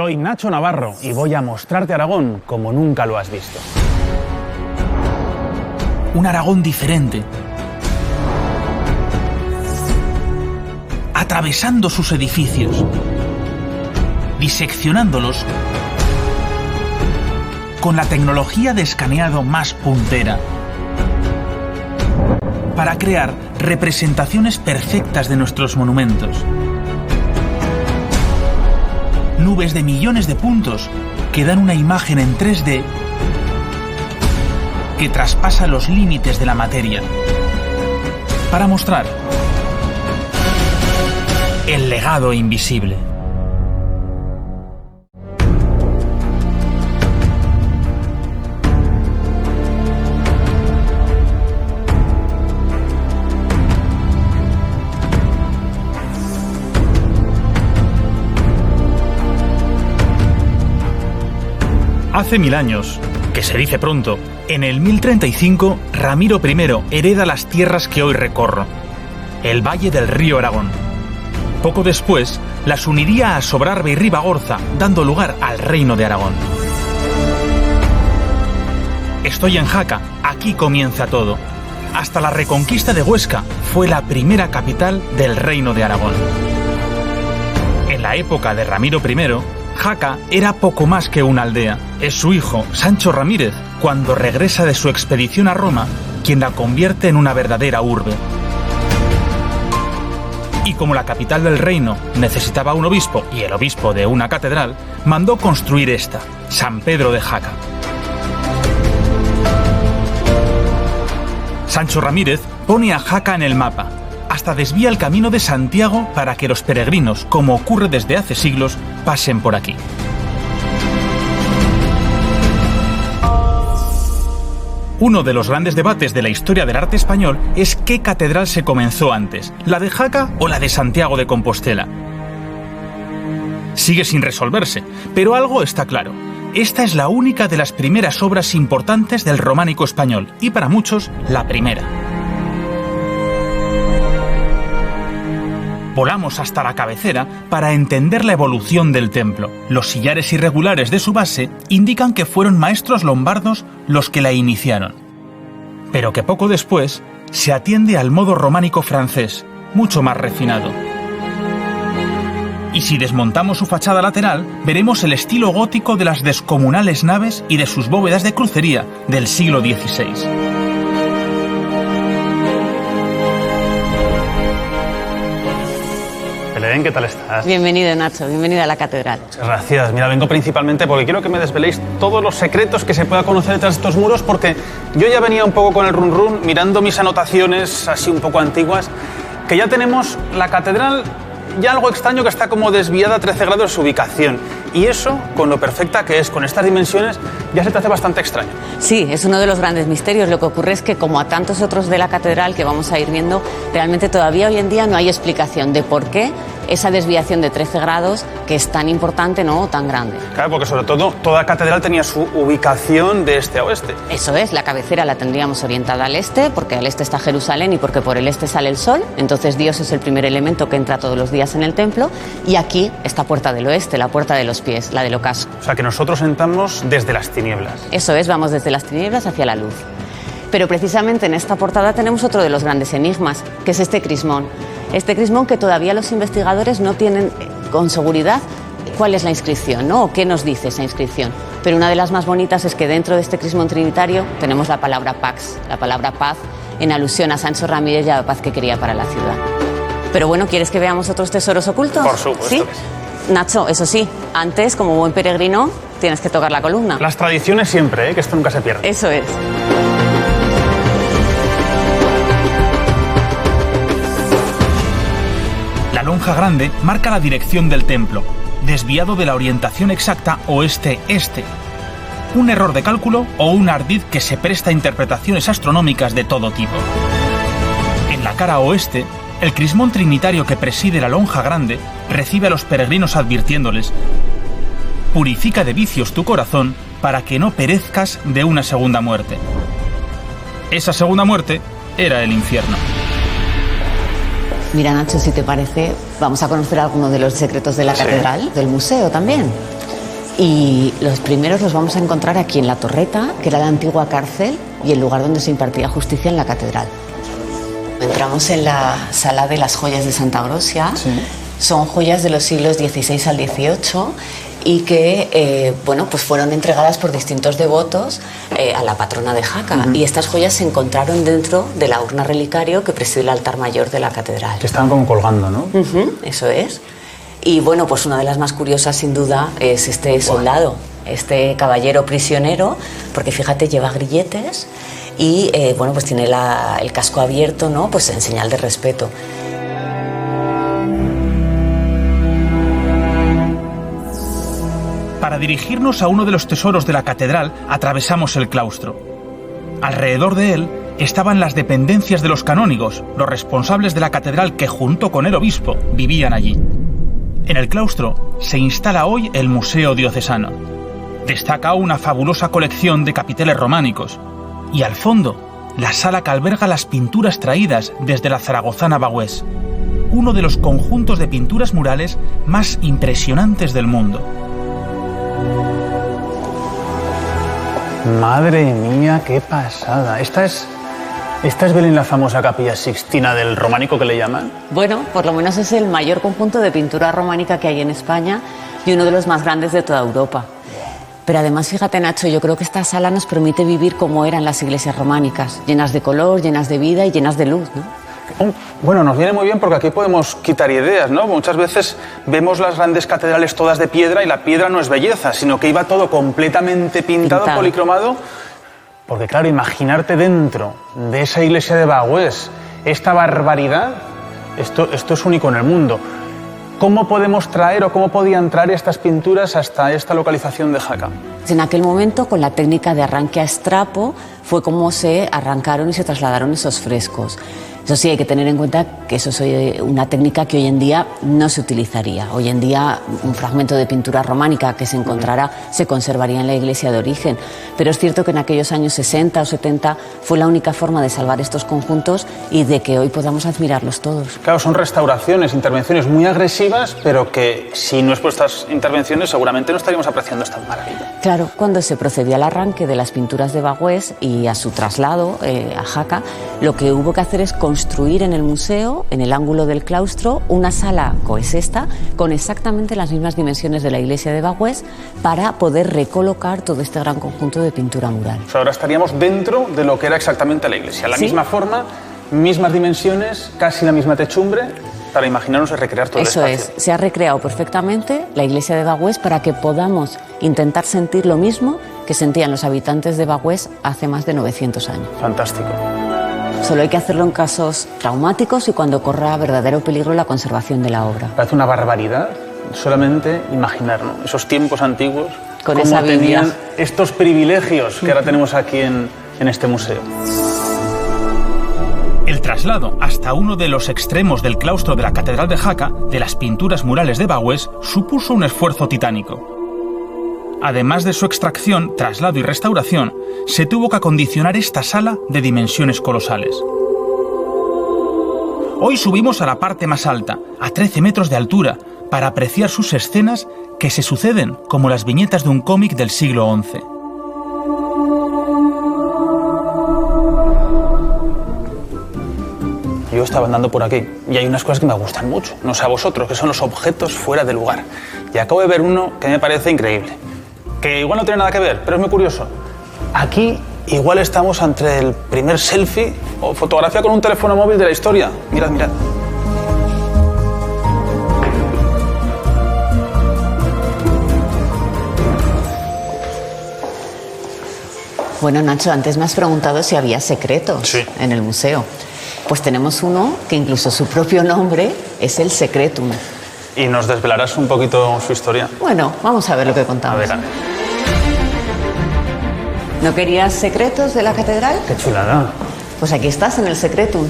Soy Nacho Navarro y voy a mostrarte Aragón como nunca lo has visto. Un Aragón diferente, atravesando sus edificios, diseccionándolos con la tecnología de escaneado más puntera, para crear representaciones perfectas de nuestros monumentos. Nubes de millones de puntos que dan una imagen en 3D que traspasa los límites de la materia, para mostrar el legado invisible. Hace 1000 años, que se dice pronto, en el 1035, Ramiro I hereda las tierras que hoy recorro, el valle del río Aragón. Poco después, las uniría a Sobrarbe y Ribagorza, dando lugar al Reino de Aragón. Estoy en Jaca, aquí comienza todo. Hasta la reconquista de Huesca, fue la primera capital del Reino de Aragón. En la época de Ramiro I, Jaca era poco más que una aldea. Es su hijo, Sancho Ramírez, cuando regresa de su expedición a Roma, quien la convierte en una verdadera urbe. Y como la capital del reino necesitaba un obispo y el obispo de una catedral, mandó construir esta, San Pedro de Jaca. Sancho Ramírez pone a Jaca en el mapa, hasta desvía el camino de Santiago para que los peregrinos, como ocurre desde hace siglos, pasen por aquí. Uno de los grandes debates de la historia del arte español es qué catedral se comenzó antes, la de Jaca o la de Santiago de Compostela. Sigue sin resolverse, pero algo está claro. Esta es la única de las primeras obras importantes del románico español, y para muchos, la primera. Volamos hasta la cabecera para entender la evolución del templo. Los sillares irregulares de su base indican que fueron maestros lombardos los que la iniciaron, pero que poco después se atiende al modo románico francés, mucho más refinado. Y si desmontamos su fachada lateral, veremos el estilo gótico de las descomunales naves y de sus bóvedas de crucería del siglo XVI. Belén, ¿qué tal estás? Bienvenido, Nacho, bienvenido a la catedral. Muchas gracias. Mira, vengo principalmente porque quiero que me desveléis todos los secretos que se pueda conocer detrás de estos muros, porque yo ya venía un poco con el run run, mirando mis anotaciones así un poco antiguas, que ya tenemos la catedral ya algo extraño, que está como desviada a 13 grados de su ubicación. Y eso, con lo perfecta que es, con estas dimensiones, ya se te hace bastante extraño. Sí, es uno de los grandes misterios. Lo que ocurre es que, como a tantos otros de la catedral que vamos a ir viendo, realmente todavía hoy en día no hay explicación de por qué esa desviación de 13 grados, que es tan importante, ¿no?, o tan grande. Claro, porque sobre todo, toda catedral tenía su ubicación de este a oeste. Eso es, la cabecera la tendríamos orientada al este, porque al este está Jerusalén y porque por el este sale el sol. Entonces Dios es el primer elemento que entra todos los días en el templo. Y aquí está puerta del oeste, la puerta de los pies, la del ocaso. O sea, que nosotros entramos desde las tinieblas. Eso es, vamos desde las tinieblas hacia la luz. Pero precisamente en esta portada tenemos otro de los grandes enigmas, que es este crismón. Este crismón que todavía los investigadores no tienen con seguridad cuál es la inscripción, ¿no?, o qué nos dice esa inscripción. Pero una de las más bonitas es que dentro de este crismón trinitario tenemos la palabra pax, la palabra paz, en alusión a Sancho Ramírez y a la paz que quería para la ciudad. Pero bueno, ¿quieres que veamos otros tesoros ocultos? Por supuesto. ¿Sí? Nacho, eso sí, antes, como buen peregrino, tienes que tocar la columna. Las tradiciones siempre, que esto nunca se pierde. Eso es. La lonja grande marca la dirección del templo, desviado de la orientación exacta oeste-este. Un error de cálculo o un ardid que se presta a interpretaciones astronómicas de todo tipo. En la cara oeste, el crismón trinitario que preside la lonja grande recibe a los peregrinos advirtiéndoles: purifica de vicios tu corazón para que no perezcas de una segunda muerte. Esa segunda muerte era el infierno. Mira, Nacho, si te parece, vamos a conocer algunos de los secretos de la catedral, del museo también. Y los primeros los vamos a encontrar aquí en la Torreta, que era la antigua cárcel y el lugar donde se impartía justicia en la catedral. Entramos en la sala de las joyas de Santa Grosia. Sí. Son joyas de los siglos XVI al XVIII y que bueno, pues fueron entregadas por distintos devotos a la patrona de Jaca. Y estas joyas se encontraron dentro de la urna relicario que preside el altar mayor de la catedral. Que estaban como colgando, ¿no? Eso es. Y bueno, pues una de las más curiosas sin duda es este soldado, este caballero prisionero, porque fíjate, lleva grilletes y bueno, pues tiene el casco abierto, ¿no? Pues en señal de respeto. Para dirigirnos a uno de los tesoros de la catedral, atravesamos el claustro. Alrededor de él estaban las dependencias de los canónigos, los responsables de la catedral que junto con el obispo vivían allí. En el claustro se instala hoy el Museo Diocesano. Destaca una fabulosa colección de capiteles románicos y al fondo la sala que alberga las pinturas traídas desde la zaragozana Bagüés, uno de los conjuntos de pinturas murales más impresionantes del mundo. Madre mía, qué pasada. Esta es Belén, la famosa capilla Sixtina del románico que le llaman. Bueno, por lo menos es el mayor conjunto de pintura románica que hay en España y uno de los más grandes de toda Europa. Pero además, fíjate, Nacho, yo creo que esta sala nos permite vivir como eran las iglesias románicas, llenas de color, llenas de vida y llenas de luz, ¿no? Bueno, nos viene muy bien porque aquí podemos quitar ideas, ¿no? Muchas veces vemos las grandes catedrales todas de piedra y la piedra no es belleza, sino que iba todo completamente pintado. Policromado. Porque claro, imaginarte dentro de esa iglesia de Bagüés esta barbaridad, esto es único en el mundo. ¿Cómo podemos traer o cómo podían traer estas pinturas hasta esta localización de Jaca? En aquel momento, con la técnica de arranque a estrapo, fue como se arrancaron y se trasladaron esos frescos. Eso sí, hay que tener en cuenta que eso es una técnica que hoy en día no se utilizaría. Hoy en día un fragmento de pintura románica que se encontrara se conservaría en la iglesia de origen. Pero es cierto que en aquellos años 60 o 70 fue la única forma de salvar estos conjuntos y de que hoy podamos admirarlos todos. Claro, son restauraciones, intervenciones muy agresivas, pero que si no es por estas intervenciones seguramente no estaríamos apreciando esta maravilla. Claro, cuando se procedió al arranque de las pinturas de Bagüés y a su traslado a Jaca, lo que hubo que hacer es construir en el museo, en el ángulo del claustro, una sala coexesta con exactamente las mismas dimensiones de la iglesia de Bagüés para poder recolocar todo este gran conjunto de pintura mural. O sea, ahora estaríamos dentro de lo que era exactamente la iglesia. La misma forma, mismas dimensiones, casi la misma techumbre, para imaginarnos y recrear todo el espacio. Eso es, se ha recreado perfectamente la iglesia de Bagüés para que podamos intentar sentir lo mismo que sentían los habitantes de Bagüés hace más de 900 años. Fantástico. Solo hay que hacerlo en casos traumáticos y cuando corra verdadero peligro la conservación de la obra. Parece una barbaridad solamente imaginar, ¿no? Esos tiempos antiguos, con esa Biblia, tenían estos privilegios que ahora tenemos aquí en este museo. El traslado hasta uno de los extremos del claustro de la Catedral de Jaca, de las pinturas murales de Bagüés, supuso un esfuerzo titánico. Además de su extracción, traslado y restauración, se tuvo que acondicionar esta sala de dimensiones colosales. Hoy subimos a la parte más alta, a 13 metros de altura, para apreciar sus escenas que se suceden como las viñetas de un cómic del siglo XI. Yo estaba andando por aquí y hay unas cosas que me gustan mucho, no sé a vosotros, que son los objetos fuera de lugar. Y acabo de ver uno que me parece increíble, que igual no tiene nada que ver, pero es muy curioso. Aquí igual estamos ante el primer selfie o fotografía con un teléfono móvil de la historia. Mirad, mirad. Bueno, Nacho, antes me has preguntado si había secretos en el museo. Pues tenemos uno que incluso su propio nombre es el Secretum. ¿Y nos desvelarás un poquito su historia? Bueno, vamos a ver lo que contamos. A ver. ¿No querías secretos de la catedral? ¡Qué chulada! Pues aquí estás, en el Secretum.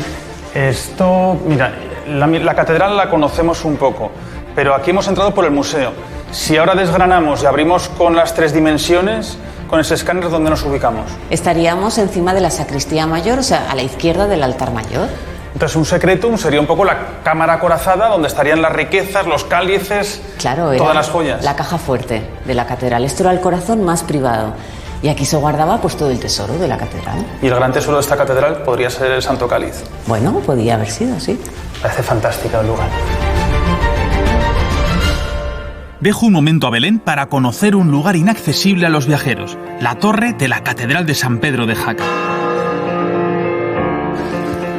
Esto, mira, la catedral la conocemos un poco, pero aquí hemos entrado por el museo. Si ahora desgranamos y abrimos con las 3 dimensiones, con ese escáner, ¿dónde nos ubicamos? Estaríamos encima de la sacristía mayor, o sea, a la izquierda del altar mayor. Entonces un secretum sería un poco la cámara acorazada donde estarían las riquezas, los cálices, claro, todas las joyas. La caja fuerte de la catedral. Esto era el corazón más privado. Y aquí se guardaba pues todo el tesoro de la catedral. Y el gran tesoro de esta catedral podría ser el Santo Cáliz. Bueno, podía haber sido, sí. Parece fantástico el lugar. Dejo un momento a Belén para conocer un lugar inaccesible a los viajeros, la torre de la Catedral de San Pedro de Jaca.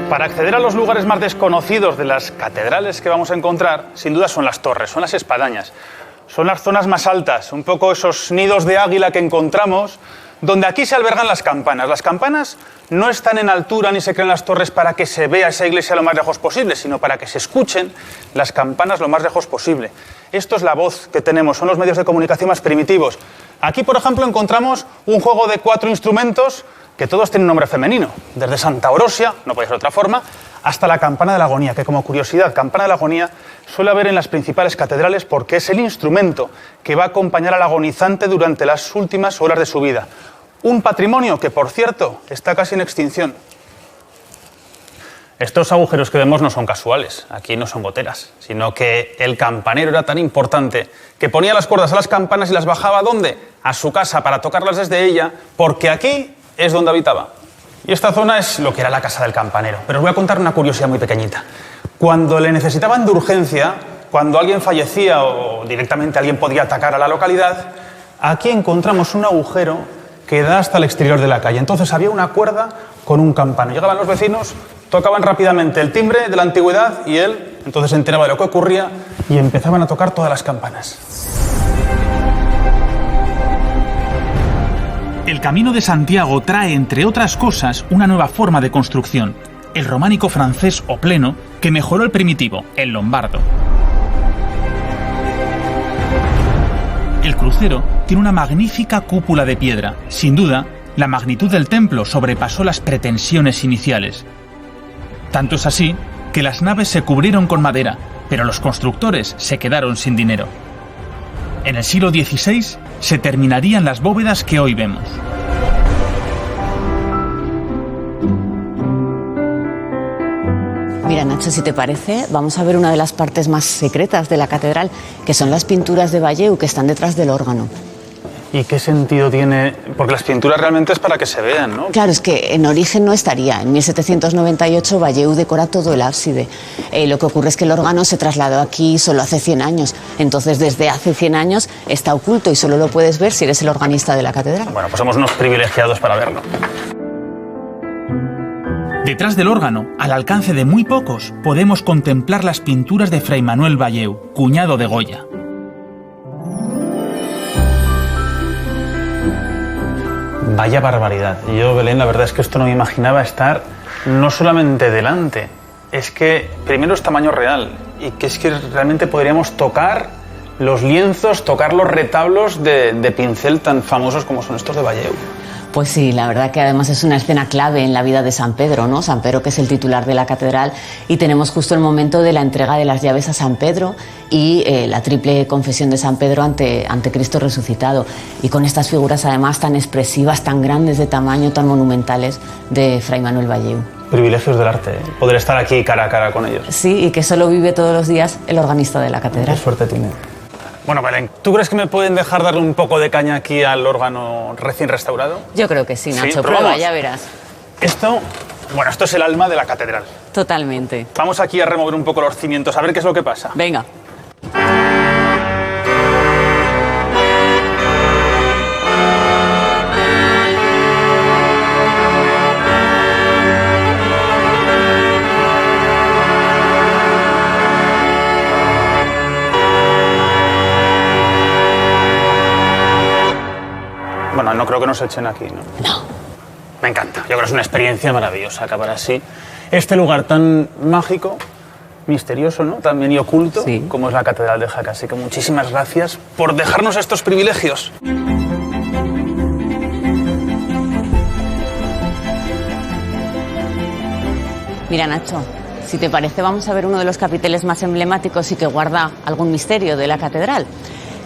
Para acceder a los lugares más desconocidos de las catedrales que vamos a encontrar, sin duda son las torres, son las espadañas. Son las zonas más altas, un poco esos nidos de águila que encontramos, donde aquí se albergan las campanas. Las campanas no están en altura ni se crean las torres para que se vea esa iglesia lo más lejos posible, sino para que se escuchen las campanas lo más lejos posible. Esto es la voz que tenemos, son los medios de comunicación más primitivos. Aquí, por ejemplo, encontramos un juego de 4 instrumentos que todos tienen nombre femenino, desde Santa Orosia, no puede ser de otra forma, hasta la campana de la agonía, que como curiosidad, campana de la agonía suele haber en las principales catedrales porque es el instrumento que va a acompañar al agonizante durante las últimas horas de su vida. Un patrimonio que, por cierto, está casi en extinción. Estos agujeros que vemos no son casuales, aquí no son goteras, sino que el campanero era tan importante que ponía las cuerdas a las campanas y las bajaba ¿a dónde? A su casa para tocarlas desde ella, porque aquí es donde habitaba. Y esta zona es lo que era la casa del campanero. Pero os voy a contar una curiosidad muy pequeñita. Cuando le necesitaban de urgencia, cuando alguien fallecía o directamente alguien podía atacar a la localidad, aquí encontramos un agujero que da hasta el exterior de la calle. Entonces había una cuerda con un campano. Llegaban los vecinos, tocaban rápidamente el timbre de la antigüedad y él entonces se enteraba de lo que ocurría y empezaban a tocar todas las campanas. El Camino de Santiago trae, entre otras cosas, una nueva forma de construcción, el románico francés o pleno, que mejoró el primitivo, el lombardo. El crucero tiene una magnífica cúpula de piedra. Sin duda, la magnitud del templo sobrepasó las pretensiones iniciales. Tanto es así que las naves se cubrieron con madera, pero los constructores se quedaron sin dinero. En el siglo XVI se terminarían las bóvedas que hoy vemos. Mira, Nacho, si te parece, vamos a ver una de las partes más secretas de la catedral, que son las pinturas de Valleu que están detrás del órgano. ¿Y qué sentido tiene? Porque las pinturas realmente es para que se vean, ¿no? Claro, es que en origen no estaría. En 1798 Valleu decora todo el ábside. Lo que ocurre es que el órgano se trasladó aquí solo hace 100 años. Entonces, desde hace 100 años está oculto y solo lo puedes ver si eres el organista de la catedral. Bueno, pues somos unos privilegiados para verlo. Detrás del órgano, al alcance de muy pocos, podemos contemplar las pinturas de Fray Manuel Valleu, cuñado de Goya. Vaya barbaridad. Yo, Belén, la verdad es que esto no me imaginaba estar no solamente delante, es que primero es tamaño real y que es que realmente podríamos tocar los lienzos, tocar los retablos de pincel tan famosos como son estos de Valleu. Pues sí, la verdad que además es una escena clave en la vida de San Pedro, ¿no? San Pedro, que es el titular de la catedral, y tenemos justo el momento de la entrega de las llaves a San Pedro y la triple confesión de San Pedro ante Cristo resucitado. Y con estas figuras además tan expresivas, tan grandes de tamaño, tan monumentales de Fray Manuel Valleu. Privilegios del arte, poder estar aquí cara a cara con ellos. Sí, y que solo vive todos los días el organista de la catedral. Qué suerte tiene. Bueno, Belén, ¿tú crees que me pueden dejar darle un poco de caña aquí al órgano recién restaurado? Yo creo que sí, Nacho. Sí, prueba, ya verás. Esto es el alma de la catedral. Totalmente. Vamos aquí a remover un poco los cimientos, a ver qué es lo que pasa. Venga. Bueno, no creo que nos echen aquí, ¿no? No. Me encanta. Yo creo que es una experiencia maravillosa acabar así. Este lugar tan mágico, misterioso, ¿no? También y oculto, sí, como es la Catedral de Jaca. Así que muchísimas gracias por dejarnos estos privilegios. Mira, Nacho, si te parece, vamos a ver uno de los capiteles más emblemáticos y que guarda algún misterio de la catedral,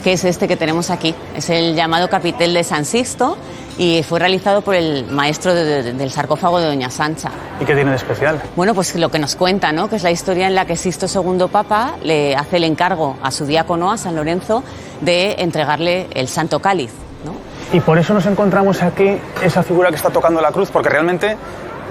que es este que tenemos aquí. Es el llamado capitel de San Sixto y fue realizado por el maestro del sarcófago de Doña Sancha. ¿Y qué tiene de especial? Bueno, pues lo que nos cuenta, ¿no? Que es la historia en la que Sixto II Papa le hace el encargo a su diácono, a San Lorenzo, de entregarle el Santo Cáliz, ¿no? Y por eso nos encontramos aquí esa figura que está tocando la cruz, porque realmente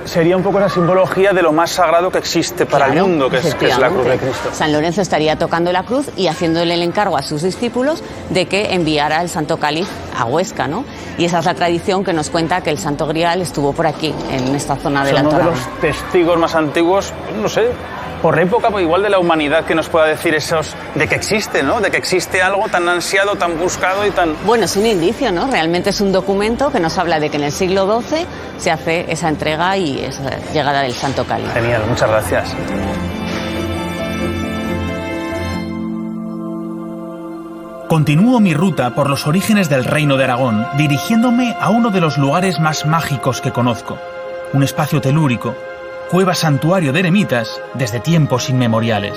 sería un poco la simbología de lo más sagrado que existe para el mundo, que es la cruz de Cristo. San Lorenzo estaría tocando la cruz y haciéndole el encargo a sus discípulos de que enviara el Santo Cáliz a Huesca, ¿no? Y esa es la tradición que nos cuenta que el Santo Grial estuvo por aquí, en esta zona del Alto Aragón. Uno de los testigos más antiguos, no sé, por época, pues igual de la humanidad, que nos pueda decir esos de que existe, ¿no? De que existe algo tan ansiado, tan buscado y tan... Bueno, es un indicio, ¿no? Realmente es un documento que nos habla de que en el siglo XII se hace esa entrega y esa llegada del Santo Cáliz. Genial, muchas gracias. Continúo mi ruta por los orígenes del Reino de Aragón, dirigiéndome a uno de los lugares más mágicos que conozco, un espacio telúrico, cueva santuario de eremitas desde tiempos inmemoriales.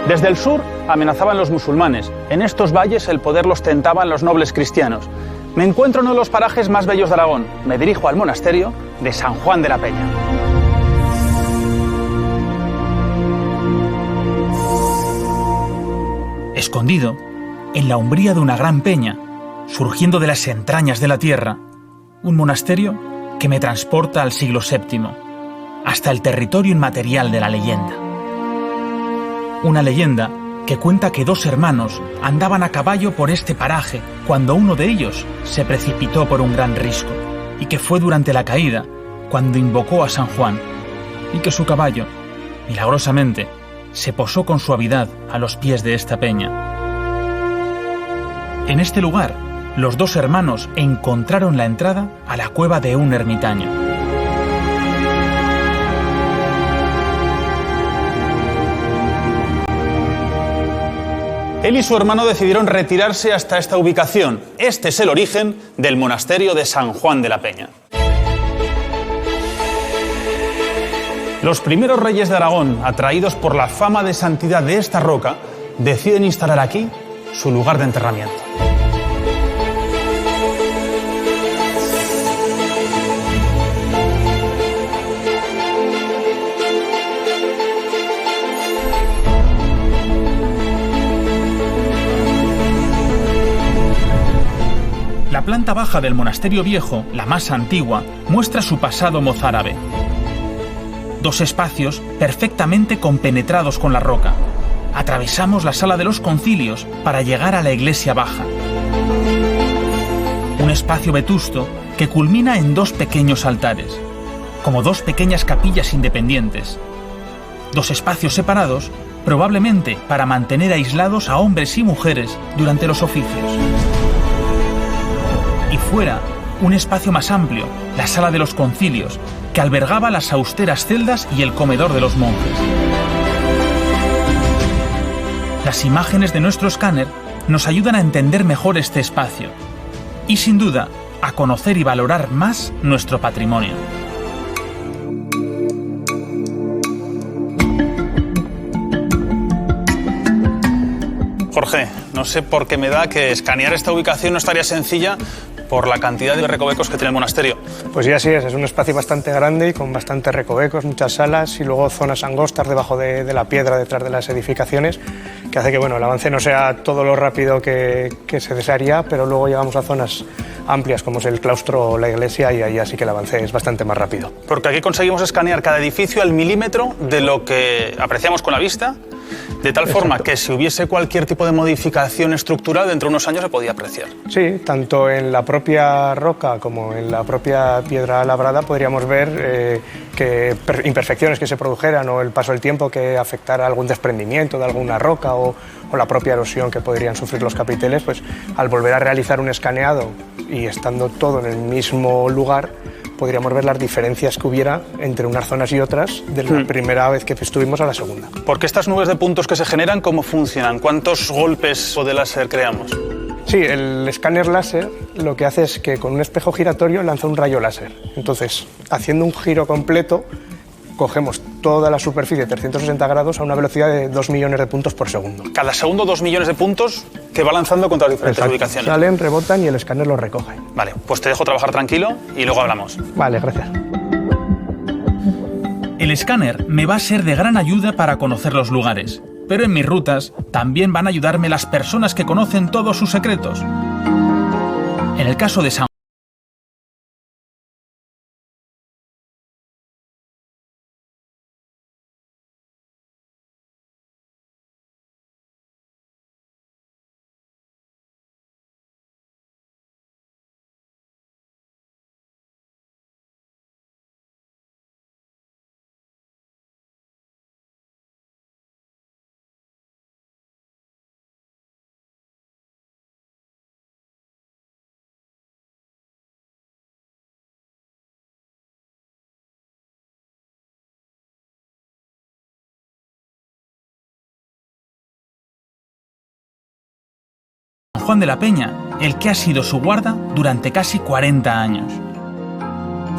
Desde el sur amenazaban los musulmanes. En estos valles el poder los tentaban los nobles cristianos. Me encuentro en uno de los parajes más bellos de Aragón. Me dirijo al monasterio de San Juan de la Peña. Escondido en la umbría de una gran peña, surgiendo de las entrañas de la tierra, un monasterio que me transporta al siglo VII, hasta el territorio inmaterial de la leyenda. Una leyenda que cuenta que dos hermanos andaban a caballo por este paraje cuando uno de ellos se precipitó por un gran risco, y que fue durante la caída cuando invocó a San Juan, y que su caballo, milagrosamente, se posó con suavidad a los pies de esta peña. En este lugar, los dos hermanos encontraron la entrada a la cueva de un ermitaño. Él y su hermano decidieron retirarse hasta esta ubicación. Este es el origen del monasterio de San Juan de la Peña. Los primeros reyes de Aragón, atraídos por la fama de santidad de esta roca, deciden instalar aquí su lugar de enterramiento. La planta baja del monasterio viejo, la más antigua, muestra su pasado mozárabe. Dos espacios perfectamente compenetrados con la roca. Atravesamos la sala de los concilios para llegar a la iglesia baja. Un espacio vetusto que culmina en dos pequeños altares, como dos pequeñas capillas independientes. Dos espacios separados, probablemente para mantener aislados a hombres y mujeres durante los oficios. Y fuera, un espacio más amplio, la sala de los concilios, que albergaba las austeras celdas y el comedor de los monjes. Las imágenes de nuestro escáner nos ayudan a entender mejor este espacio y, sin duda, a conocer y valorar más nuestro patrimonio. Jorge, no sé por qué me da que escanear esta ubicación no estaría sencilla por la cantidad de recovecos que tiene el monasterio. Pues sí, así es un espacio bastante grande y con bastantes recovecos, muchas salas y luego zonas angostas debajo de la piedra, detrás de las edificaciones, que hace que el avance no sea todo lo rápido que se desearía, pero luego llegamos a zonas amplias como es el claustro o la iglesia y ahí así que el avance es bastante más rápido. Porque aquí conseguimos escanear cada edificio al milímetro de lo que apreciamos con la vista, de tal forma que si hubiese cualquier tipo de modificación estructural, dentro de unos años se podía apreciar. Sí, tanto en la propia roca como en la propia piedra labrada podríamos ver que imperfecciones que se produjeran o el paso del tiempo que afectara algún desprendimiento de alguna roca o la propia erosión que podrían sufrir los capiteles, pues al volver a realizar un escaneado y estando todo en el mismo lugar, podríamos ver las diferencias que hubiera entre unas zonas y otras de la primera vez que estuvimos a la segunda. Porque estas nubes de puntos que se generan, ¿cómo funcionan? ¿Cuántos golpes de láser creamos? Sí, el escáner láser lo que hace es que con un espejo giratorio lanza un rayo láser. Entonces, haciendo un giro completo, cogemos toda la superficie 360 grados a una velocidad de 2 millones de puntos por segundo. Cada segundo 2 millones de puntos que va lanzando contra las diferentes ubicaciones. Salen, rebotan y el escáner los recoge. Vale, pues te dejo trabajar tranquilo y luego hablamos. Vale, gracias. El escáner me va a ser de gran ayuda para conocer los lugares, pero en mis rutas también van a ayudarme las personas que conocen todos sus secretos. En el caso de San Juan de la Peña, el que ha sido su guarda durante casi 40 años.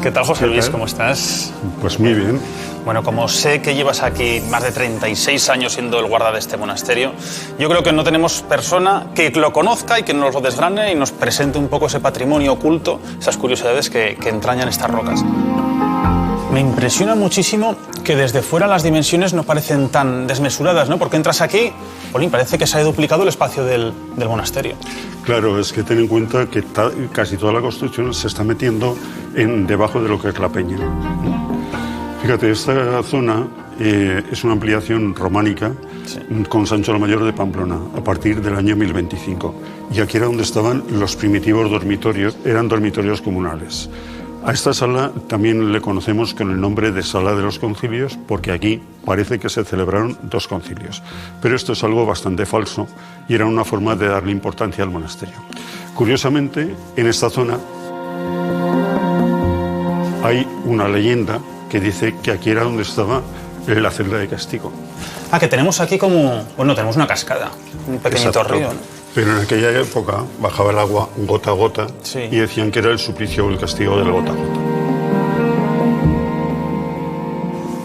¿Qué tal, José Luis? ¿Cómo estás? Pues muy bien. Bueno, como sé que llevas aquí más de 36 años siendo el guarda de este monasterio, yo creo que no tenemos persona que lo conozca y que nos lo desgrane y nos presente un poco ese patrimonio oculto, esas curiosidades que entrañan estas rocas. Me impresiona muchísimo que desde fuera las dimensiones no parecen tan desmesuradas, ¿no? Porque entras aquí, Polín, parece que se ha duplicado el espacio del monasterio. Claro, es que ten en cuenta que casi toda la construcción se está metiendo debajo de lo que es la peña. Fíjate, esta zona es una ampliación románica, sí, con Sancho el Mayor de Pamplona, a partir del año 1025. Y aquí era donde estaban los primitivos dormitorios, eran dormitorios comunales. A esta sala también le conocemos con el nombre de Sala de los Concilios, porque aquí parece que se celebraron 2 concilios. Pero esto es algo bastante falso y era una forma de darle importancia al monasterio. Curiosamente, en esta zona hay una leyenda que dice que aquí era donde estaba la celda de castigo. Ah, que tenemos aquí como... Bueno, tenemos una cascada, un pequeñito río, ¿no? Pero en aquella época bajaba el agua gota a gota, sí, y decían que era el suplicio o el castigo del gota a gota.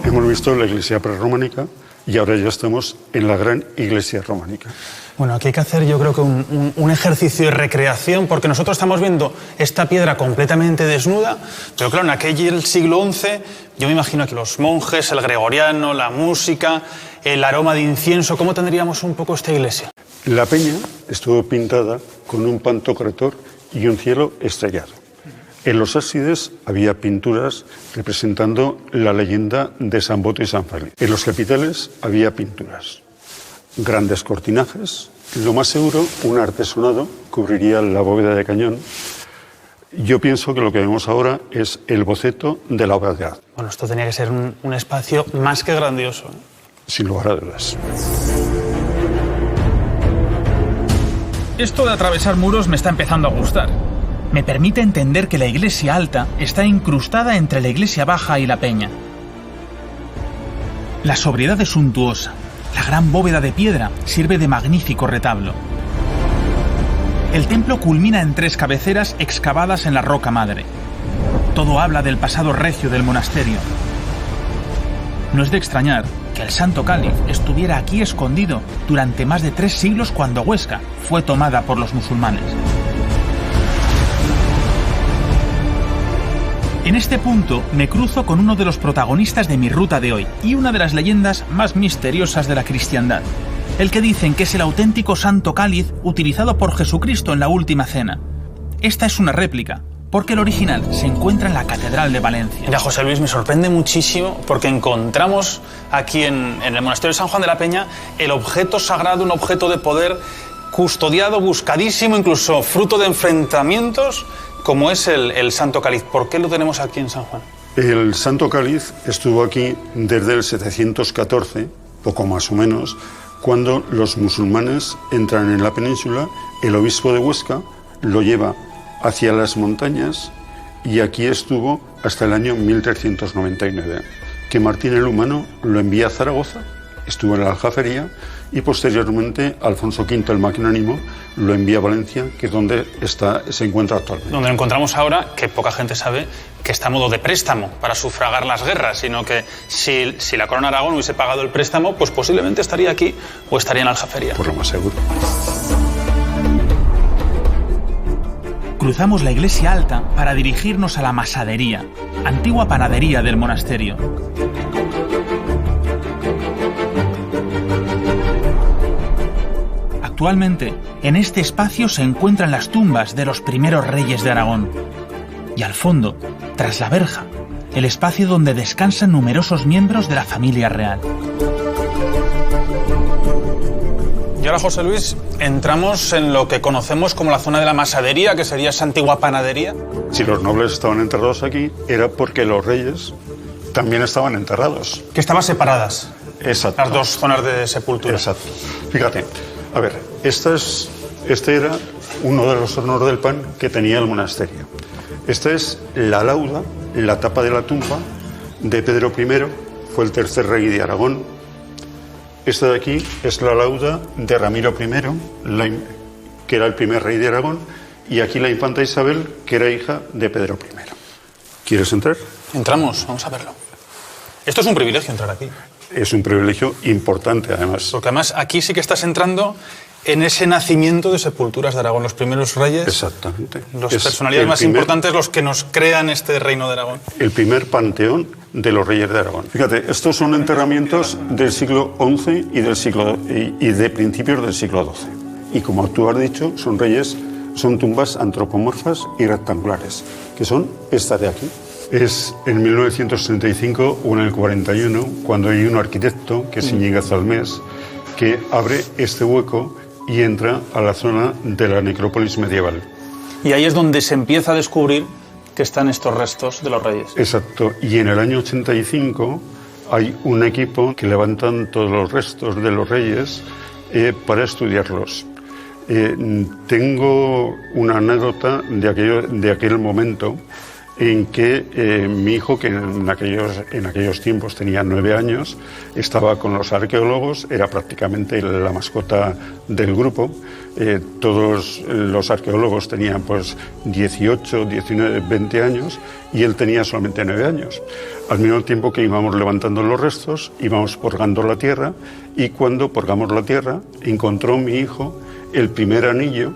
Hemos visto la iglesia prerrománica y ahora ya estamos en la gran iglesia románica. Bueno, aquí hay que hacer yo creo que un ejercicio de recreación, porque nosotros estamos viendo esta piedra completamente desnuda, pero claro, en aquel siglo XI, yo me imagino aquí los monjes, el gregoriano, la música, el aroma de incienso. ¿Cómo tendríamos un poco esta iglesia? La peña estuvo pintada con un pantocrator y un cielo estrellado. En los ábsides había pinturas representando la leyenda de San Boto y San Félix. En los capiteles había pinturas, grandes cortinajes. Lo más seguro, un artesonado cubriría la bóveda de cañón. Yo pienso que lo que vemos ahora es el boceto de la obra de arte. Bueno, esto tenía que ser un espacio más que grandioso, ¿eh? Sin lugar a dudas. Esto de atravesar muros me está empezando a gustar. Me permite entender que la iglesia alta está incrustada entre la iglesia baja y la peña. La sobriedad es suntuosa. La gran bóveda de piedra sirve de magnífico retablo. El templo culmina en 3 cabeceras excavadas en la roca madre. Todo habla del pasado recio del monasterio. No es de extrañar que el Santo Cáliz estuviera aquí escondido durante más de 3 siglos cuando Huesca fue tomada por los musulmanes. En este punto me cruzo con uno de los protagonistas de mi ruta de hoy y una de las leyendas más misteriosas de la cristiandad, el que dicen que es el auténtico Santo Cáliz utilizado por Jesucristo en la Última Cena. Esta es una réplica, porque el original se encuentra en la Catedral de Valencia. Mira, José Luis, me sorprende muchísimo porque encontramos aquí en el monasterio de San Juan de la Peña el objeto sagrado, un objeto de poder custodiado, buscadísimo, incluso fruto de enfrentamientos, como es el Santo Cáliz. ¿Por qué lo tenemos aquí en San Juan? El Santo Cáliz estuvo aquí desde el 714, poco más o menos, cuando los musulmanes entran en la península, el obispo de Huesca lo lleva hacia las montañas y aquí estuvo hasta el año 1399, que Martín el Humano lo envía a Zaragoza, estuvo en la Aljafería y posteriormente Alfonso V el Magnánimo lo envía a Valencia, que es donde se encuentra actualmente. Donde lo encontramos ahora, que poca gente sabe que está a modo de préstamo para sufragar las guerras, sino que si la Corona de Aragón hubiese pagado el préstamo, pues posiblemente estaría aquí o estaría en Aljaferia. Por lo más seguro. Cruzamos la iglesia alta para dirigirnos a la masadería, antigua panadería del monasterio. Actualmente, en este espacio se encuentran las tumbas de los primeros reyes de Aragón. Y al fondo, tras la verja, el espacio donde descansan numerosos miembros de la familia real. Y ahora, José Luis, entramos en lo que conocemos como la zona de la masadería, que sería esa antigua panadería. Si los nobles estaban enterrados aquí, era porque los reyes también estaban enterrados. Que estaban separadas. Exacto. Las dos zonas de sepultura. Exacto. Fíjate, a ver, este era uno de los hornos del pan que tenía el monasterio. Esta es la lauda, la tapa de la tumba de Pedro I, fue el tercer rey de Aragón. Esta de aquí es la lauda de Ramiro I, que era el primer rey de Aragón, y aquí la infanta Isabel, que era hija de Pedro I. ¿Quieres entrar? Entramos, vamos a verlo. Esto es un privilegio entrar aquí. Es un privilegio importante, además. Porque además aquí sí que estás entrando en ese nacimiento de sepulturas de Aragón, los primeros reyes. Exactamente. Las personalidades más importantes, los que nos crean este reino de Aragón. El primer panteón de los reyes de Aragón. Fíjate, estos son enterramientos del siglo XI y de principios del siglo XII. Y como tú has dicho, son tumbas antropomorfas y rectangulares, que son esta de aquí. Es en 1935 o en el 41, cuando hay un arquitecto, que es Íñigo Zalmés, que abre este hueco y entra a la zona de la necrópolis medieval. Y ahí es donde se empieza a descubrir que están estos restos de los reyes. Exacto. Y en el año 85 hay un equipo que levantan todos los restos de los reyes para estudiarlos. Tengo una anécdota de aquel momento en que mi hijo, que en aquellos tiempos tenía 9 años, estaba con los arqueólogos, era prácticamente la mascota del grupo. Todos los arqueólogos tenían pues 18, 19, 20 años y él tenía solamente 9 años. Al mismo tiempo que íbamos levantando los restos, íbamos purgando la tierra, y cuando purgamos la tierra encontró mi hijo el primer anillo,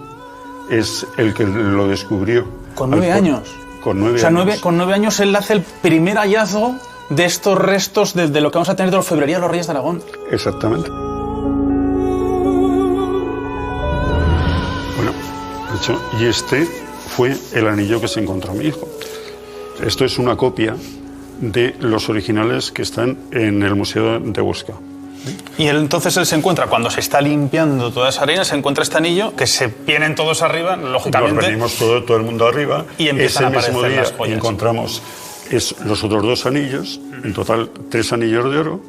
es el que lo descubrió. ¿Con 9 años? Con 9 años. Con 9 años él hace el primer hallazgo de estos restos de lo que vamos a tener de la orfebrería de los reyes de Aragón. Exactamente. Bueno, de hecho, y este fue el anillo que se encontró mi hijo. Esto es una copia de los originales que están en el Museo de Huesca. Y entonces él se encuentra, cuando se está limpiando toda esa arena, se encuentra este anillo, que se vienen todos arriba, lógicamente. Nos venimos todo el mundo arriba, y empiezan a aparecer ese mismo día las joyas. Encontramos los otros 2 anillos, en total 3 anillos de oro,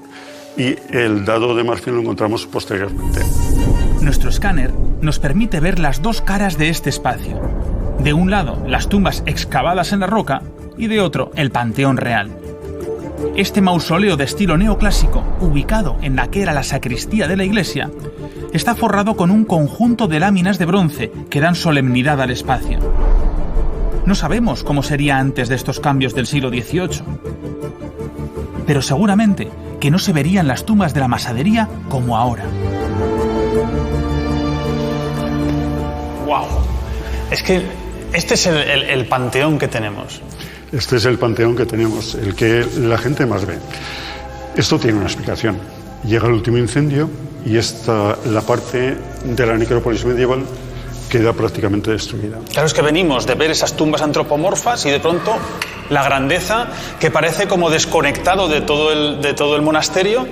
y el dado de marfil lo encontramos posteriormente. Nuestro escáner nos permite ver las dos caras de este espacio. De un lado, las tumbas excavadas en la roca, y de otro, el Panteón Real. Este mausoleo de estilo neoclásico, ubicado en la que era la sacristía de la iglesia, está forrado con un conjunto de láminas de bronce que dan solemnidad al espacio. No sabemos cómo sería antes de estos cambios del siglo XVIII, pero seguramente que no se verían las tumbas de la masadería como ahora. ¡Wow! Es que este es el panteón que tenemos. Este es el panteón que tenemos, el que la gente más ve. Esto tiene una explicación. Llega el último incendio y la parte de la necrópolis medieval queda prácticamente destruida. Claro, es que venimos de ver esas tumbas antropomorfas y de pronto la grandeza que parece como desconectado de todo el monasterio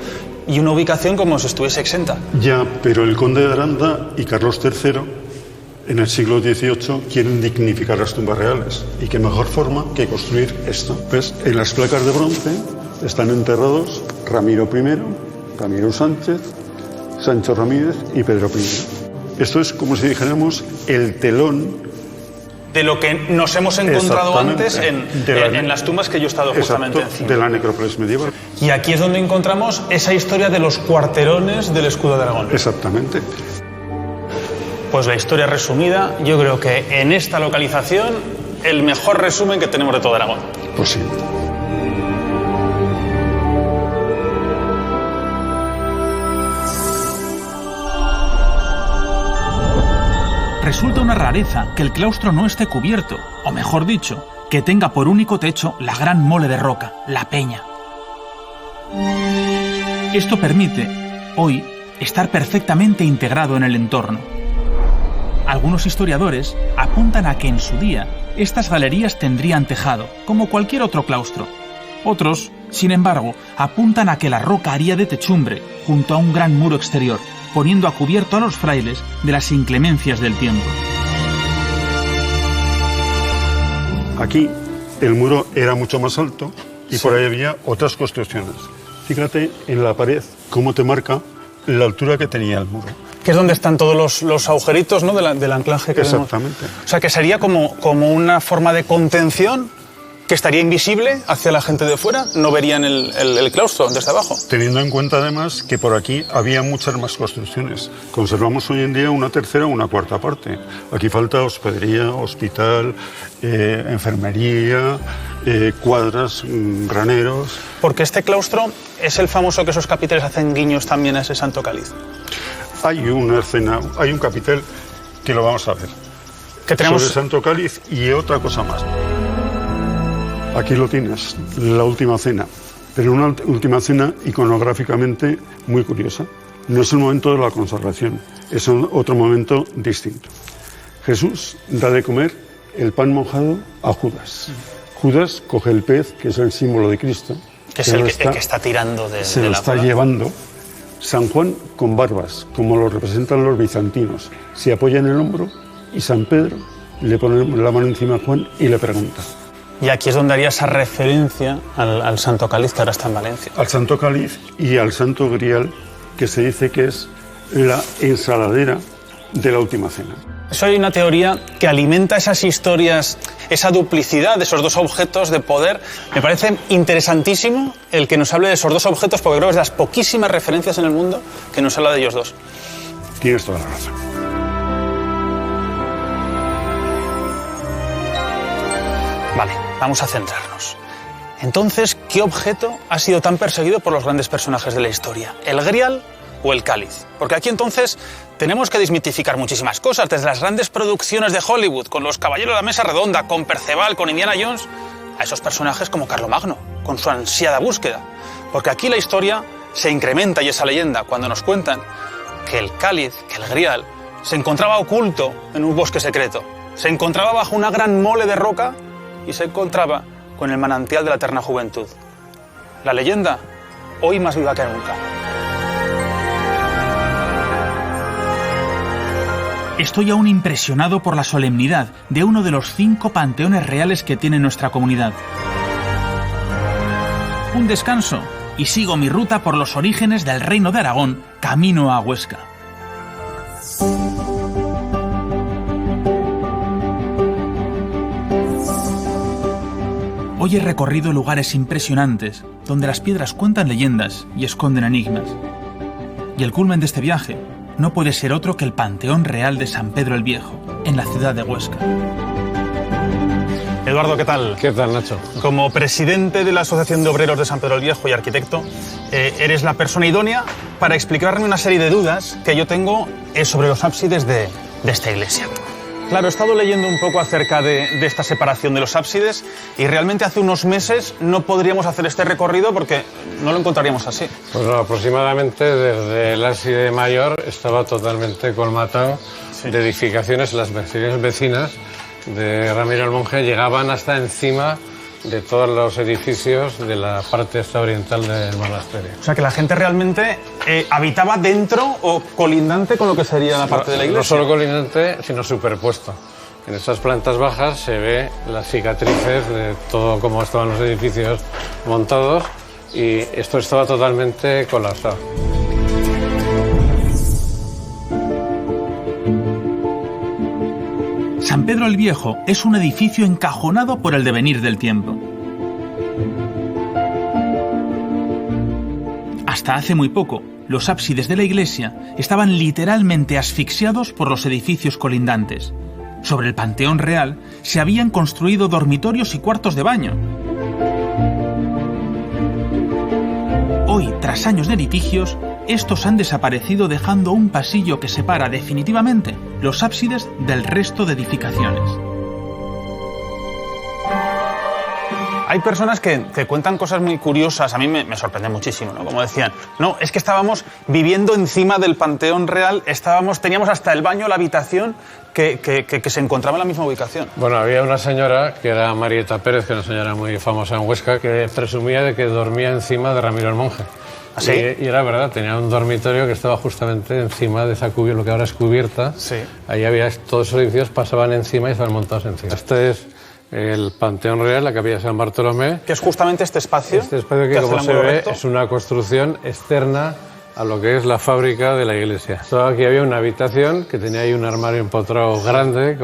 y una ubicación como si estuviese exenta. Ya, pero el conde de Aranda y Carlos III en el siglo XVIII quieren dignificar las tumbas reales. ¿Y qué mejor forma que construir esto? Pues en las placas de bronce están enterrados Ramiro I, Ramiro Sánchez, Sancho Ramírez y Pedro I. Esto es como si dijéramos el telón de lo que nos hemos encontrado antes en las tumbas que yo he estado justamente encima. De la necrópolis medieval. Y aquí es donde encontramos esa historia de los cuarterones del escudo de Aragón. Exactamente. Pues la historia resumida, yo creo que en esta localización, el mejor resumen que tenemos de todo Aragón. Pues sí. Resulta una rareza que el claustro no esté cubierto, o mejor dicho, que tenga por único techo la gran mole de roca, la peña. Esto permite, hoy, estar perfectamente integrado en el entorno. Algunos historiadores apuntan a que en su día estas galerías tendrían tejado, como cualquier otro claustro. Otros, sin embargo, apuntan a que la roca haría de techumbre junto a un gran muro exterior, poniendo a cubierto a los frailes de las inclemencias del tiempo. Aquí el muro era mucho más alto y por ahí había otras construcciones. Fíjate en la pared cómo te marca la altura que tenía el muro. Que es donde están todos los agujeritos, ¿no?, del anclaje que Exactamente. vemos. O sea, que sería como una forma de contención que estaría invisible hacia la gente de fuera, no verían el claustro desde abajo. Teniendo en cuenta además que por aquí había muchas más construcciones. Conservamos hoy en día una tercera o una cuarta parte. Aquí falta hospedería, hospital, enfermería, cuadras, graneros. Porque este claustro es el famoso que esos capiteles hacen guiños también a ese Santo Cáliz. Hay una escena, hay un capitel que lo vamos a ver. Que tenemos sobre Santo Cáliz y otra cosa más. Aquí lo tienes, la última cena, pero una última cena iconográficamente muy curiosa. No es el momento de la consagración, es otro momento distinto. Jesús da de comer el pan mojado a Judas. Judas coge el pez, que es el símbolo de Cristo. Que es el que está tirando de se lo la está bola. llevando. San Juan con barbas, como lo representan los bizantinos, se apoya en el hombro y San Pedro le pone la mano encima a Juan y le pregunta. Y aquí es donde haría esa referencia al Santo Cáliz que ahora está en Valencia. Al Santo Cáliz y al Santo Grial, que se dice que es la ensaladera de la última cena. Eso hay una teoría que alimenta esas historias, esa duplicidad de esos dos objetos de poder. Me parece interesantísimo el que nos hable de esos dos objetos, porque creo que es de las poquísimas referencias en el mundo que nos habla de ellos dos. Tienes toda la razón. Vale, vamos a centrarnos. Entonces, ¿qué objeto ha sido tan perseguido por los grandes personajes de la historia? ¿El Grial o el cáliz? Porque aquí entonces tenemos que desmitificar muchísimas cosas, desde las grandes producciones de Hollywood, con los Caballeros de la Mesa Redonda, con Perceval, con Indiana Jones, a esos personajes como Carlomagno, con su ansiada búsqueda. Porque aquí la historia se incrementa y esa leyenda cuando nos cuentan que el cáliz, que el Grial, se encontraba oculto en un bosque secreto, se encontraba bajo una gran mole de roca y se encontraba con el manantial de la eterna juventud. La leyenda, hoy más viva que nunca. Estoy aún impresionado por la solemnidad de uno de los 5 panteones reales que tiene nuestra comunidad. Un descanso y sigo mi ruta por los orígenes del Reino de Aragón, camino a Huesca. Hoy he recorrido lugares impresionantes, donde las piedras cuentan leyendas y esconden enigmas. Y el culmen de este viaje no puede ser otro que el Panteón Real de San Pedro el Viejo, en la ciudad de Huesca. Eduardo, ¿qué tal? ¿Qué tal, Nacho? Como presidente de la Asociación de Obreros de San Pedro el Viejo y arquitecto, eres la persona idónea para explicarme una serie de dudas que yo tengo sobre los ábsides de esta iglesia. Claro, he estado leyendo un poco acerca de esta separación de los ábsides y realmente hace unos meses no podríamos hacer este recorrido porque no lo encontraríamos así. Pues no, aproximadamente desde el ábside mayor estaba totalmente colmatado de edificaciones. Las vecinas de Ramiro el Monje llegaban hasta encima de todos los edificios de la parte esta oriental del monasterio. O sea, que la gente realmente habitaba dentro o colindante con lo que sería la parte de la iglesia. No solo colindante, sino superpuesto. En estas plantas bajas se ve las cicatrices de todo cómo estaban los edificios montados y esto estaba totalmente colapsado. San Pedro el Viejo es un edificio encajonado por el devenir del tiempo. Hasta hace muy poco, los ábsides de la iglesia estaban literalmente asfixiados por los edificios colindantes. Sobre el Panteón Real se habían construido dormitorios y cuartos de baño. Hoy, tras años de litigios, estos han desaparecido dejando un pasillo que separa definitivamente los ábsides del resto de edificaciones. Hay personas que cuentan cosas muy curiosas, a mí me sorprende muchísimo, ¿no? Como decían, no, es que estábamos viviendo encima del Panteón Real, teníamos hasta el baño, la habitación, que se encontraba en la misma ubicación. Bueno, había una señora, que era Marieta Pérez, que era una señora muy famosa en Huesca, que presumía de que dormía encima de Ramiro el Monje. ¿Ah, sí? Y era verdad, tenía un dormitorio que estaba justamente encima de esa cubierta, lo que ahora es cubierta. Sí. Ahí había, todos esos edificios pasaban encima y estaban montados encima. Este es el Panteón Real, la capilla de San Bartolomé. Que es justamente este espacio. Este espacio que, como se ve, es una construcción externa a lo que es la fábrica de la iglesia. Solo aquí había una habitación que tenía ahí un armario empotrado grande,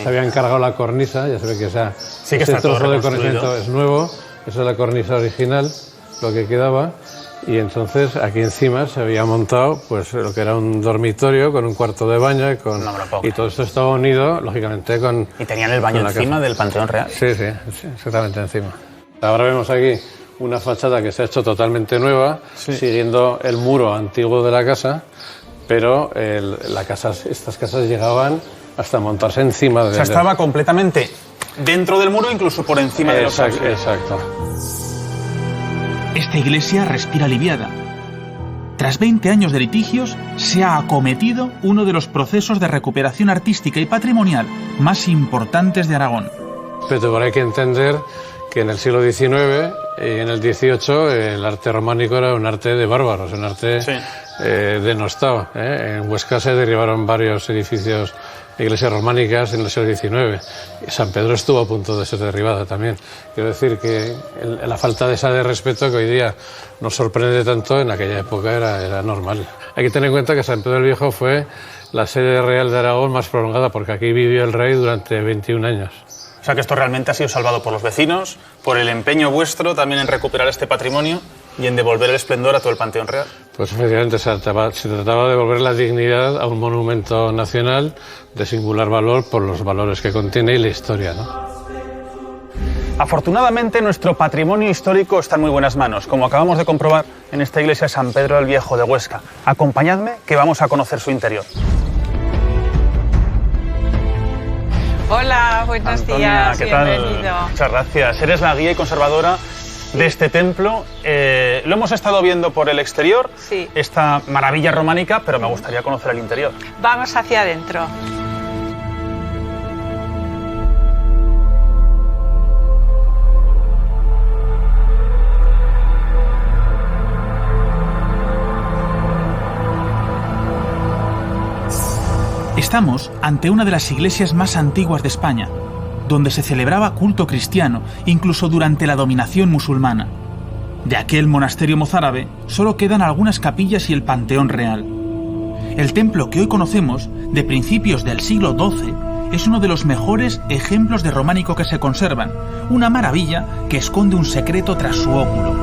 se había encargado la cornisa, ya se ve que ese trozo de cornisamiento es nuevo, esa es la cornisa original, lo que quedaba. Y entonces aquí encima se había montado pues lo que era un dormitorio con un cuarto de baño y todo esto estaba unido, lógicamente, con... ¿Y tenían el baño encima del Panteón Real? Sí, exactamente encima. Ahora vemos aquí una fachada que se ha hecho totalmente nueva, siguiendo el muro antiguo de la casa, pero estas casas llegaban hasta montarse encima de... O sea, estaba completamente dentro del muro, incluso por encima de los... Exacto. Esta iglesia respira aliviada. Tras 20 años de litigios, se ha acometido uno de los procesos de recuperación artística y patrimonial más importantes de Aragón. Pero hay que entender que en el siglo XIX y en el XVIII el arte románico era un arte de bárbaros, un arte denostado. En Huesca se derribaron varios edificios, iglesias románicas en el siglo XIX. San Pedro estuvo a punto de ser derribada también. Quiero decir que la falta de respeto que hoy día nos sorprende tanto, en aquella época era normal. Hay que tener en cuenta que San Pedro el Viejo fue la sede real de Aragón más prolongada, porque aquí vivió el rey durante 21 años. O sea que esto realmente ha sido salvado por los vecinos, por el empeño vuestro también en recuperar este patrimonio y en devolver el esplendor a todo el Panteón Real. Pues efectivamente se trataba de devolver la dignidad a un monumento nacional de singular valor por los valores que contiene y la historia, ¿no? Afortunadamente nuestro patrimonio histórico está en muy buenas manos, como acabamos de comprobar en esta iglesia de San Pedro el Viejo de Huesca. Acompañadme que vamos a conocer su interior. Hola, buenos Antonia, días, ¿qué tal? bienvenido. Muchas gracias. Eres la guía y conservadora de este templo. Lo hemos estado viendo por el exterior, esta maravilla románica, pero me gustaría conocer el interior. Vamos hacia adentro. Estamos ante una de las iglesias más antiguas de España, donde se celebraba culto cristiano, incluso durante la dominación musulmana. De aquel monasterio mozárabe solo quedan algunas capillas y el Panteón Real. El templo que hoy conocemos, de principios del siglo XII, es uno de los mejores ejemplos de románico que se conservan, una maravilla que esconde un secreto tras su óculo.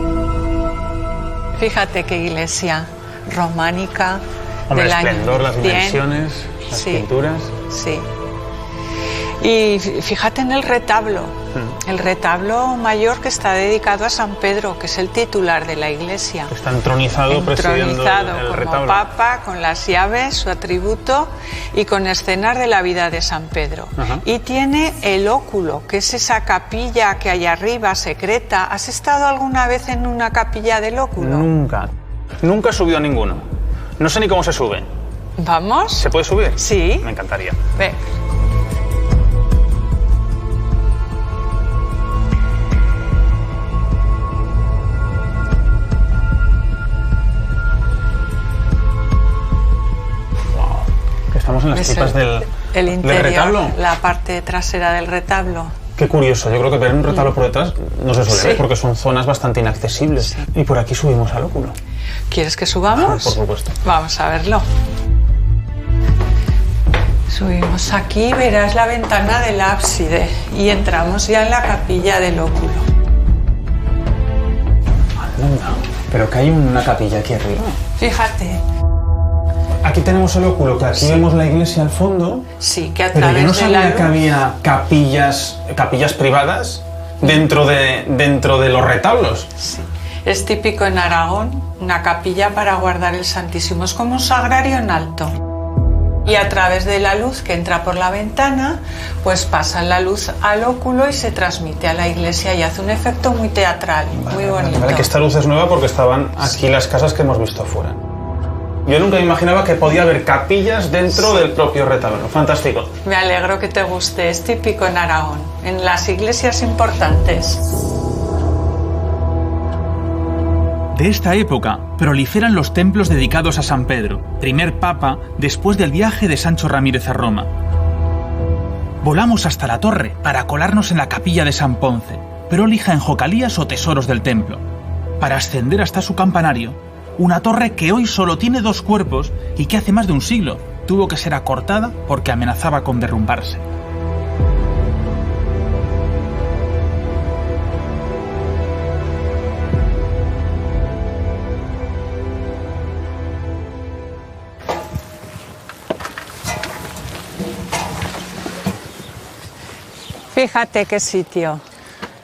Fíjate qué iglesia románica. Hombre, el esplendor, las dimensiones, las pinturas. Sí. Y fíjate en el retablo mayor que está dedicado a San Pedro, que es el titular de la iglesia. Está entronizado presidiendo el como retablo. papa, con las llaves, su atributo, y con escenas de la vida de San Pedro. Ajá. Y tiene el óculo, que es esa capilla que hay arriba, secreta. ¿Has estado alguna vez en una capilla del óculo? Nunca he subido a ninguno. No sé ni cómo se sube. ¿Vamos? ¿Se puede subir? Sí. Me encantaría. Ve. Estamos en las tripas del interior, retablo. la parte trasera del retablo. Qué curioso, yo creo que ver un retablo por detrás no se suele ver porque son zonas bastante inaccesibles. Sí. Y por aquí subimos al óculo. ¿Quieres que subamos? Por supuesto. Vamos a verlo. Subimos aquí, verás la ventana del ábside y entramos ya en la capilla del óculo. Anda, pero que hay una capilla aquí arriba. Fíjate. Aquí tenemos el óculo, que aquí vemos la iglesia al fondo. Sí, que a Pero través yo no de la sabía luz... que había capillas privadas dentro de los retablos. Sí. Es típico en Aragón, una capilla para guardar el Santísimo. Es como un sagrario en alto. Y a través de la luz que entra por la ventana, pues pasa la luz al óculo y se transmite a la iglesia y hace un efecto muy teatral, muy bonito. Vale, que esta luz es nueva porque estaban aquí las casas que hemos visto afuera. Yo nunca me imaginaba que podía haber capillas dentro del propio retablo. Fantástico. Me alegro que te guste, es típico en Aragón, en las iglesias importantes. De esta época proliferan los templos dedicados a San Pedro, primer papa después del viaje de Sancho Ramírez a Roma. Volamos hasta la torre para colarnos en la capilla de San Ponce, prolija en jocalías o tesoros del templo, para ascender hasta su campanario, una torre que hoy solo tiene 2 cuerpos y que hace más de un siglo tuvo que ser acortada porque amenazaba con derrumbarse. Fíjate qué sitio.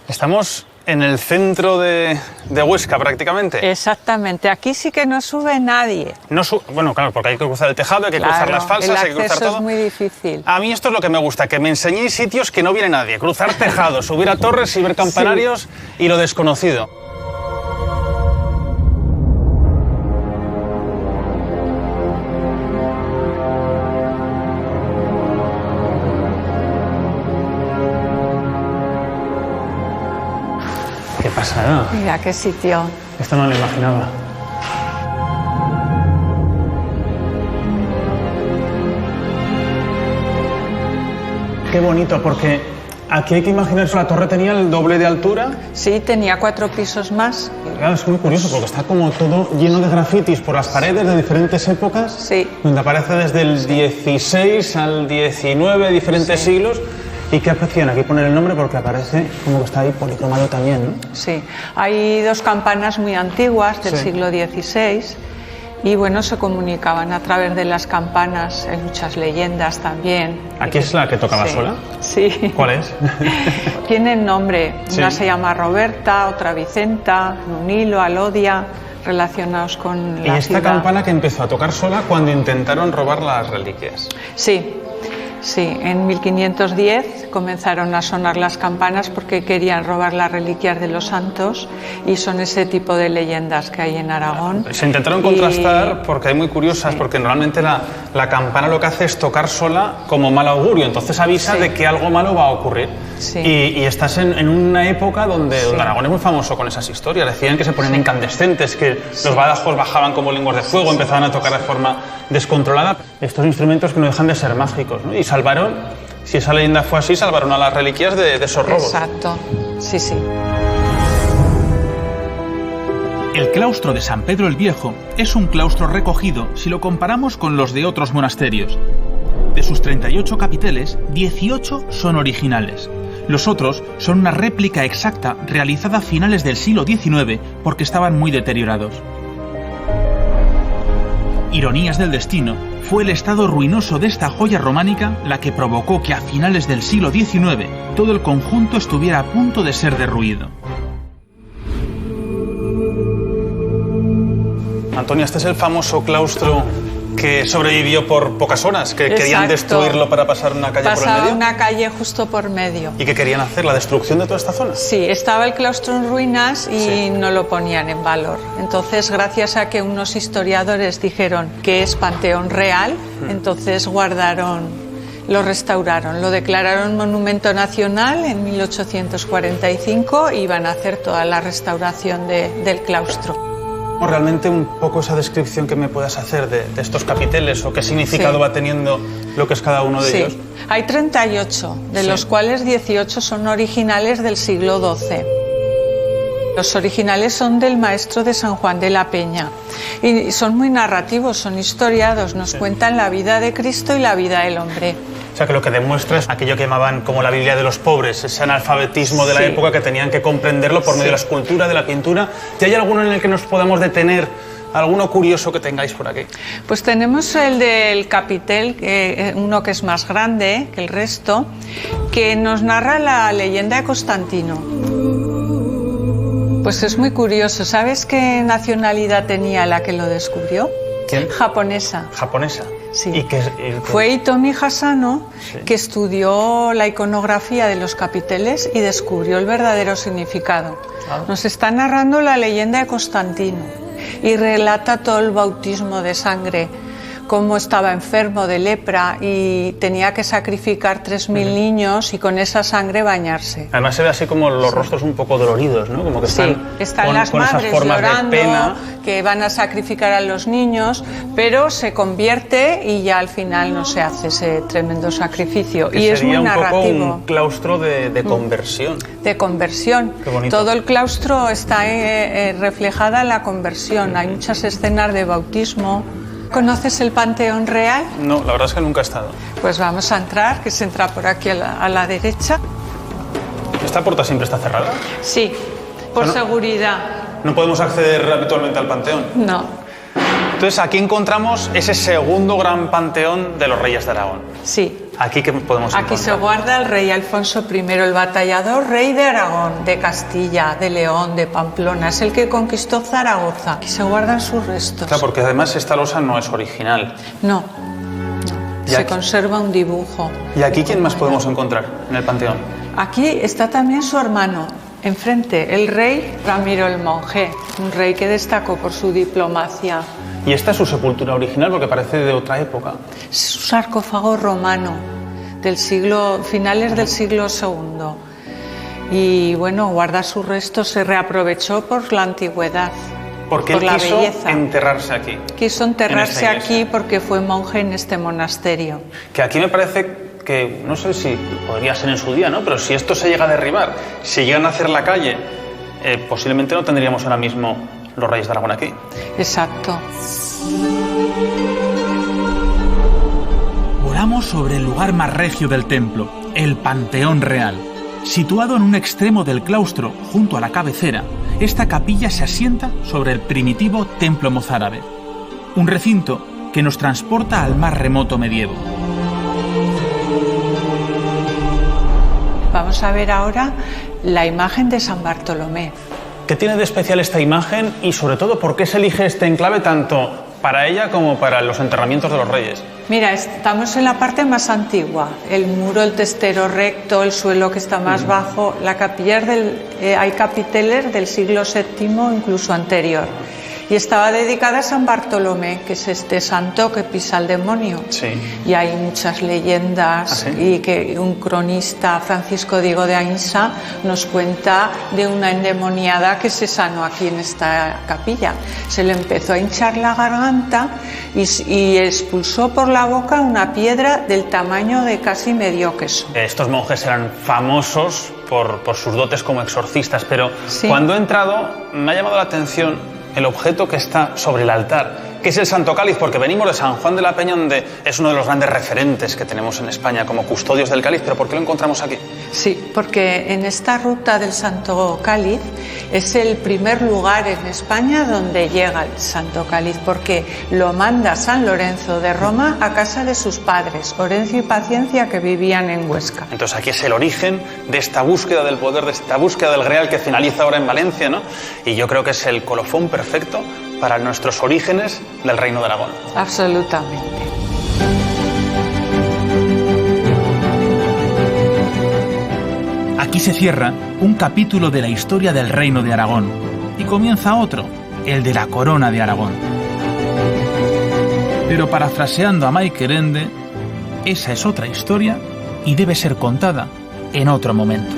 Estamos en el centro de Huesca prácticamente. Exactamente, aquí sí que no sube nadie. Bueno, claro, porque hay que cruzar el tejado, hay que cruzar las falsas, hay que cruzar todo. Es muy difícil. A mí esto es lo que me gusta, que me enseñéis sitios que no viene nadie. Cruzar tejados, subir a torres y ver campanarios y lo desconocido. ¿Qué pasará? Mira qué sitio. Esto no lo imaginaba. Qué bonito, porque aquí hay que imaginarse, la torre tenía el doble de altura. Sí, tenía 4 pisos más. Claro, es muy curioso, porque está como todo lleno de grafitis por las paredes de diferentes épocas. Sí. Donde aparece desde el 16 al 19, diferentes siglos. ¿Y qué hacían? Aquí poner el nombre porque aparece como que está ahí policromado también, ¿no? Sí, hay 2 campanas muy antiguas del siglo XVI y bueno, se comunicaban a través de las campanas, hay muchas leyendas también. ¿Aquí es la que tocaba sola? Sí. ¿Cuál es? Tienen nombre, una se llama Roberta, otra Vicenta, Nunilo, Alodia, relacionados con la ¿Y esta campana que empezó a tocar sola cuando intentaron robar las reliquias? Sí. Sí, en 1510 comenzaron a sonar las campanas porque querían robar las reliquias de los santos y son ese tipo de leyendas que hay en Aragón. Se intentaron contrastar porque hay muy curiosas, porque normalmente la campana lo que hace es tocar sola como mal augurio, entonces avisa de que algo malo va a ocurrir. Sí. Y estás en una época donde Aragón es muy famoso con esas historias. Decían que se ponían incandescentes, que los badajos bajaban como lenguas de fuego, empezaban a tocar de forma descontrolada. Estos instrumentos que no dejan de ser mágicos, ¿no? Y salvaron, si esa leyenda fue así, salvaron a las reliquias de esos robos. Exacto, sí, sí. El claustro de San Pedro el Viejo es un claustro recogido si lo comparamos con los de otros monasterios. De sus 38 capiteles, 18 son originales. Los otros son una réplica exacta realizada a finales del siglo XIX porque estaban muy deteriorados. Ironías del destino, fue el estado ruinoso de esta joya románica la que provocó que a finales del siglo XIX todo el conjunto estuviera a punto de ser derruido. Antonio, este es el famoso claustro que sobrevivió por pocas horas, que querían destruirlo para pasar una calle por el medio. Pasaba una calle justo por medio. ¿Y qué querían hacer? ¿La destrucción de toda esta zona? Sí, estaba el claustro en ruinas y no lo ponían en valor. Entonces, gracias a que unos historiadores dijeron que es panteón real, entonces lo restauraron, lo declararon monumento nacional en 1845 y iban a hacer toda la restauración del claustro. Realmente un poco esa descripción que me puedas hacer de estos capiteles o qué significado va teniendo lo que es cada uno de ellos. Hay 38, de los cuales 18 son originales del siglo XII. Los originales son del maestro de San Juan de la Peña y son muy narrativos, son historiados, nos cuentan la vida de Cristo y la vida del hombre. O sea, que lo que demuestra es aquello que llamaban como la Biblia de los pobres, ese analfabetismo de la época que tenían que comprenderlo por medio de la escultura, de la pintura. ¿Y hay alguno en el que nos podamos detener? ¿Alguno curioso que tengáis por aquí? Pues tenemos el del capitel, uno que es más grande que el resto, que nos narra la leyenda de Constantino. Pues es muy curioso. ¿Sabes qué nacionalidad tenía la que lo descubrió? ¿Quién? Japonesa. ¿Japonesa? Sí. ¿Y qué? Fue Hitomi Hasano, que estudió la iconografía de los capiteles y descubrió el verdadero significado. Nos está narrando la leyenda de Constantino y relata todo el bautismo de sangre, cómo estaba enfermo de lepra y tenía que sacrificar 3.000 niños y con esa sangre bañarse. Además se ve así como los rostros un poco doloridos, ¿no? Como que están las con madres esas formas llorando, de pena. que van a sacrificar a los niños, pero se convierte y ya al final no se hace ese tremendo sacrificio. Que y es muy narrativo. Sería un poco un claustro de conversión. De conversión. Qué bonito. Todo el claustro está reflejada en la conversión. Hay muchas escenas de bautismo. ¿Conoces el Panteón Real? No, la verdad es que nunca he estado. Pues vamos a entrar, que se entra por aquí a la derecha. ¿Esta puerta siempre está cerrada? Sí, por seguridad. ¿No podemos acceder habitualmente al panteón? No. Entonces aquí encontramos ese segundo gran panteón de los reyes de Aragón. Sí. ¿Aquí qué podemos encontrar? Aquí se guarda el rey Alfonso I, el batallador rey de Aragón, de Castilla, de León, de Pamplona. Es el que conquistó Zaragoza. Aquí se guardan sus restos. Claro, porque además esta losa no es original. No. Se aquí conserva un dibujo. ¿Y aquí quién más podemos encontrar en el panteón? Aquí está también su hermano, enfrente, el rey Ramiro el Monje, un rey que destacó por su diplomacia. ¿Y esta es su sepultura original? Porque parece de otra época. Es un sarcófago romano, finales del siglo II. Y bueno, guarda sus restos, se reaprovechó por la antigüedad. Porque por él la quiso belleza. enterrarse aquí. Quiso enterrarse aquí porque fue monje en este monasterio. Que aquí me parece que, no sé si podría ser en su día, ¿no? Pero si esto se llega a derribar, si llegan a hacer la calle, posiblemente no tendríamos ahora mismo los reyes de Aragón aquí. Exacto. Volamos sobre el lugar más regio del templo, el Panteón Real. Situado en un extremo del claustro, junto a la cabecera, esta capilla se asienta sobre el primitivo templo mozárabe. Un recinto que nos transporta al más remoto medievo. Vamos a ver ahora la imagen de San Bartolomé. ¿Qué tiene de especial esta imagen y sobre todo por qué se elige este enclave tanto para ella como para los enterramientos de los reyes? Mira, estamos en la parte más antigua, el muro, el testero recto, el suelo que está más bajo, la capilla hay capiteles del siglo VII, incluso anterior. Y estaba dedicada a San Bartolomé, que es este santo que pisa al demonio. Sí. Y hay muchas leyendas. ¿Ah, sí? Y que un cronista, Francisco Diego de Ainsa, nos cuenta de una endemoniada que se sanó aquí en esta capilla. Se le empezó a hinchar la garganta y expulsó por la boca una piedra del tamaño de casi medio queso. Estos monjes eran famosos por sus dotes como exorcistas, pero Sí. cuando he entrado me ha llamado la atención el objeto que está sobre el altar, que es el Santo Cáliz, porque venimos de San Juan de la Peña, donde es uno de los grandes referentes que tenemos en España como custodios del cáliz, pero ¿por qué lo encontramos aquí? Sí, porque en esta ruta del Santo Cáliz es el primer lugar en España donde llega el Santo Cáliz, porque lo manda San Lorenzo de Roma a casa de sus padres, Orencio y Paciencia, que vivían en Huesca. Entonces aquí es el origen de esta búsqueda del poder, de esta búsqueda del Real que finaliza ahora en Valencia, ¿no? Y yo creo que es el colofón perfecto para nuestros orígenes del Reino de Aragón. Absolutamente. Aquí se cierra un capítulo de la historia del Reino de Aragón y comienza otro, el de la Corona de Aragón. Pero parafraseando a Michael Ende, esa es otra historia y debe ser contada en otro momento.